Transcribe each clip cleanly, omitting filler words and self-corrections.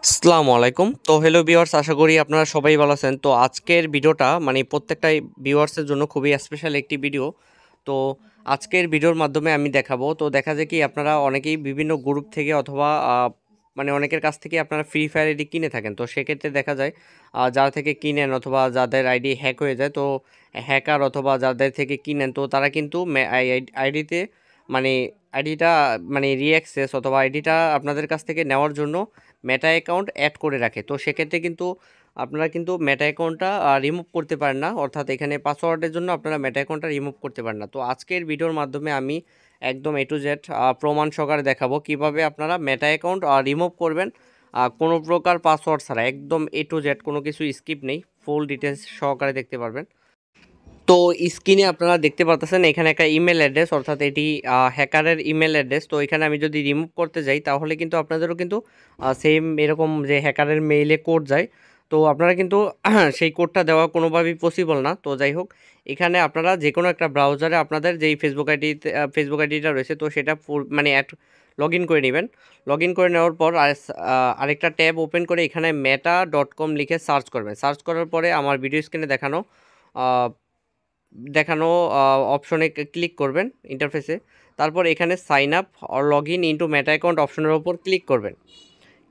আসসালামু আলাইকুম। তো হ্যালো ভিউয়ার্স, আশা করি আপনারা সবাই ভালো আছেন। তো আজকের ভিডিওটা মানে প্রত্যেকটা ভিউয়ার্সের জন্য খুবই স্পেশাল একটি ভিডিও। তো আজকের ভিডিওর মাধ্যমে আমি দেখাবো। তো দেখা যায় কি আপনারা অনেকেই বিভিন্ন গ্রুপ থেকে অথবা মানে অনেকের কাছ থেকে আপনারা ফ্রি ফায়ার আইডি কিনে থাকেন। তো সেক্ষেত্রে দেখা যায় যারা থেকে কিনেন অথবা যাদের আইডি হ্যাক হয়ে যায়, তো হ্যাকার অথবা যাদের থেকে কিনেন তো তারা কিন্তু আইডিতে মানে আইডিটা মানে রিঅ্যাক্সেস অথবা আইডিটা আপনাদের কাছ থেকে নেওয়ার জন্য মেটা অ্যাকাউন্ট অ্যাড করে রাখে। তো সেক্ষেত্রে কিন্তু আপনারা কিন্তু মেটা অ্যাকাউন্টটা রিমুভ করতে পারেন না, অর্থাৎ এখানে পাসওয়ার্ডের জন্য আপনারা মেটা অ্যাকাউন্টটা রিমুভ করতে পারেন না। তো আজকের ভিডিওর মাধ্যমে আমি একদম এ টু জেড প্রমাণ সহকারে দেখাবো কিভাবে আপনারা মেটা অ্যাকাউন্ট রিমুভ করবেন কোনো প্রকার পাসওয়ার্ড ছাড়া। একদম এ টু জেড, কোনো কিছু স্কিপ নেই, ফুল ডিটেলস সহকারে দেখতে পারবেন। তো স্ক্রিনে আপনারা দেখতে পাচ্ছেন এখানে একটা ইমেল অ্যাড্রেস, অর্থাৎ এটি হ্যাকারের ইমেল অ্যাড্রেস। তো এখানে আমি যদি রিমুভ করতে যাই তাহলে কিন্তু আপনাদেরও কিন্তু সেম এরকম যে হ্যাকারের মেইলে কোড যায়, তো আপনারা কিন্তু সেই কোডটা দেওয়া কোনোভাবেই পসিবল না। তো যাই হোক, এখানে আপনারা যে কোনো একটা ব্রাউজারে আপনাদের যেই ফেসবুক আইডিটা রয়েছে তো সেটা মানে লগ ইন করে নেবেন। লগ ইন করে নেওয়ার পর আরেকটা ট্যাব ওপেন করে এখানে meta.com লিখে সার্চ করবেন। সার্চ করার পরে আমার ভিডিও স্ক্রিনে দেখানো অপশনে ক্লিক করবেন ইন্টারফেসে। তারপর এখানে sign up or log in into Meta account অপশনের ওপর ক্লিক করবেন।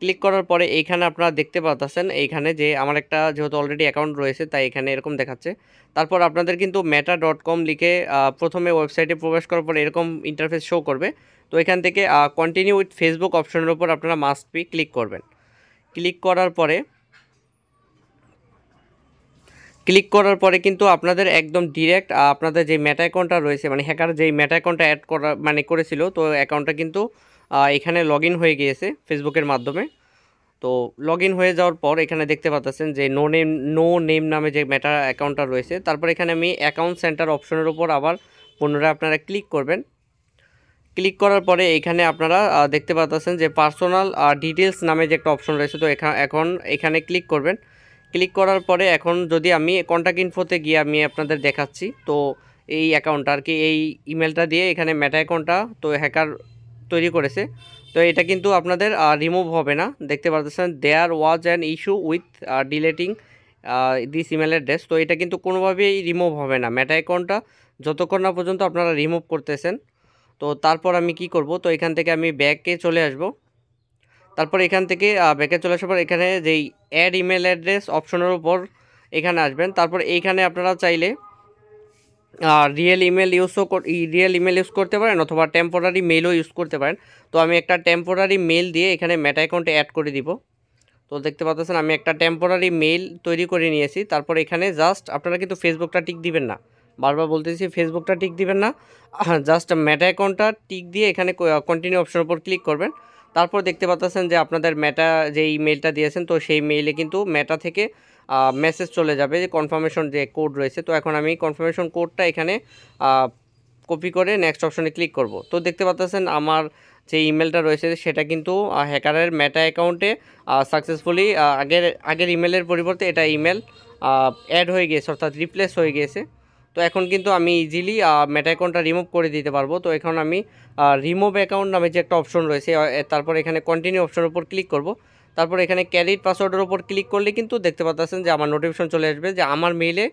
ক্লিক করার পরে এইখানে আপনারা দেখতে পাচ্ছেন এইখানে যে আমার একটা যেহেতু অলরেডি অ্যাকাউন্ট রয়েছে তাই এখানে এরকম দেখাচ্ছে। তারপর আপনাদের কিন্তু meta.com লিখে প্রথমে ওয়েবসাইটে প্রবেশ করার পর এরকম ইন্টারফেস শো করবে। তো এখান থেকে কন্টিনিউ উইথ ফেসবুক অপশনের ওপর আপনারা মাস্ট বি ক্লিক করবেন। ক্লিক করার পরে কিন্তু আপনাদের একদম ডিরেক্ট আপনাদের যে মেটা অ্যাকাউন্টটা রয়েছে, মানে হ্যাকার যেই মেটা অ্যাকাউন্টটা অ্যাড করা মানে করেছিল, তো অ্যাকাউন্টটা কিন্তু এখানে লগ ইন হয়ে গিয়েছে ফেসবুকের মাধ্যমে। তো লগ ইন হয়ে যাওয়ার পর এখানে দেখতে পাচ্ছেন যে নো নেম নামে যে মেটা অ্যাকাউন্টটা রয়েছে। তারপর এখানে আমি অ্যাকাউন্ট সেন্টার অপশনের উপর আবার পুনরায় আপনারা ক্লিক করবেন। ক্লিক করার পরে এখানে আপনারা দেখতে পাচ্ছেন যে পার্সোনাল ডিটেলস নামে যে একটা অপশন রয়েছে, তো এখন এখানে ক্লিক করবেন। ক্লিক করার পরে এখন যদি আমি কন্ট্যাক্ট ইনফোতে গিয়ে আমি আপনাদের দেখাচ্ছি, তো এই অ্যাকাউন্টটা আর কি এই ইমেলটা দিয়ে এখানে মেটা অ্যাকাউন্টটা তো হ্যাকার তৈরি করেছে। তো এটা কিন্তু আপনাদের রিমুভ হবে না। দেখতে পাচ্ছেন there was an issue with deleting this email address. তো এটা কিন্তু কোনোভাবেই রিমুভ হবে না মেটা অ্যাকাউন্টটা যতক্ষণ না পর্যন্ত আপনারা রিমুভ করতেছেন। তো তারপর আমি কি করব, তো এখান থেকে আমি ব্যাকে চলে আসব। তারপর এখান থেকে ব্যাকে চলে আসার পর এখানে যেই অ্যাড ইমেল অ্যাড্রেস অপশনের উপর এখানে আসবেন। তারপর এইখানে আপনারা চাইলে রিয়েল ইমেল ইউজ করতে পারেন অথবা টেম্পোরারি মেলও ইউজ করতে পারেন। তো আমি একটা টেম্পোরারি মেল দিয়ে এখানে মেটা অ্যাকাউন্টে অ্যাড করে দিব। তো দেখতে পাচ্ছেন আমি একটা টেম্পোরারি মেইল তৈরি করে নিয়েছি। তারপর এখানে জাস্ট আপনারা কিন্তু ফেসবুকটা টিক দিবেন না, বারবার বলতেছি ফেসবুকটা টিক দিবেন না, জাস্ট মেটা অ্যাকাউন্টটা টিক দিয়ে এখানে কন্টিনিউ অপশনের উপর ক্লিক করবেন। তারপর দেখতে পাচ্ছেন যে আপনাদের মেটা যে ইমেলটা দিয়েছেন তো সেই মেইলে কিন্তু মেটা থেকে মেসেজ চলে যাবে যে কনফার্মেশন যে কোড রয়েছে। তো এখন আমি কনফার্মেশন কোডটা এখানে কপি করে নেক্সট অপশনে ক্লিক করব। তো দেখতে পাচ্ছেন আমার যে ইমেলটা রয়েছে সেটা কিন্তু হ্যাকারের মেটা অ্যাকাউন্টে সাকসেসফুলি আগের ইমেলের পরিবর্তে এটা ইমেল অ্যাড হয়ে গিয়েছে, অর্থাৎ রিপ্লেস হয়ে গিয়েছে। তো এখন কিন্তু আমি ইজিলি মেটা অ্যাকাউন্টটা রিমুভ করে দিতে পারবো। তো এখন আমি রিমুভ অ্যাকাউন্ট নামে যে একটা অপশন রয়েছে তারপর এখানে কন্টিনিউ অপশনের উপর ক্লিক করব। তারপর এখানে ক্যারিড পাসওয়ার্ডের উপর ক্লিক করলে কিন্তু দেখতে পাচ্ছেন যে আমার নোটিফিকেশন চলে আসবে যে আমার মেইলে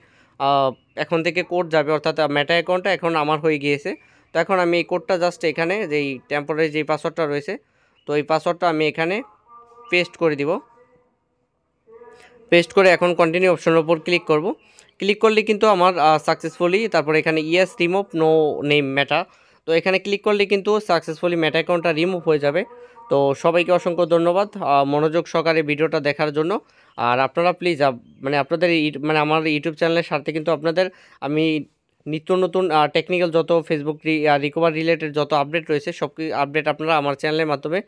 এখন থেকে কোড যাবে, অর্থাৎ মেটা অ্যাকাউন্টটা এখন আমার হয়ে গিয়েছে। তো এখন আমি এই কোডটা জাস্ট এখানে যেই টেম্পোরারি যেই পাসওয়ার্ডটা রয়েছে তো এই পাসওয়ার্ডটা আমি এখানে পেস্ট করে দিব। পেস্ট করে এখন কন্টিনিউ অপশনের উপর ক্লিক করব। ক্লিক করলে কিন্তু আমার সাকসেসফুলি তারপর এখানে ইয়েস রিমুভ নো নেম মেটা, তো এখানে ক্লিক করলে কিন্তু সাকসেসফুলি মেটা অ্যাকাউন্টটা রিমুভ হয়ে যাবে। তো সবাইকে অসংখ্য ধন্যবাদ মনোযোগ সহকারে ভিডিওটা দেখার জন্য। আর আপনারা প্লিজ মানে আপনাদের মানে আমার ইউটিউব চ্যানেলের সাথে কিন্তু আপনাদের আমি নিত্য নতুন টেকনিক্যাল যত ফেসবুক রিকভার রিলেটেড যত আপডেট রয়েছে সব আপডেট আপনারা আমার চ্যানেলের মাধ্যমে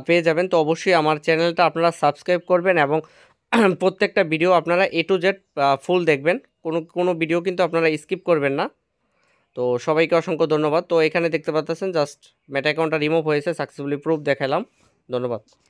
পেয়ে যাবেন। তো অবশ্যই আমার চ্যানেলটা আপনারা সাবস্ক্রাইব করবেন এবং প্রত্যেকটা ভিডিও আপনারা এ টু জেড ফুল দেখবেন, কোনো ভিডিও কিন্তু আপনারা স্কিপ করবেন না। তো সবাইকে অসংখ্য ধন্যবাদ। তো এখানে দেখতে পাচ্ছেন জাস্ট মেটা অ্যাকাউন্টটা রিমুভ হয়েছে, সাকসেসফুলি প্রুফ দেখালাম। ধন্যবাদ।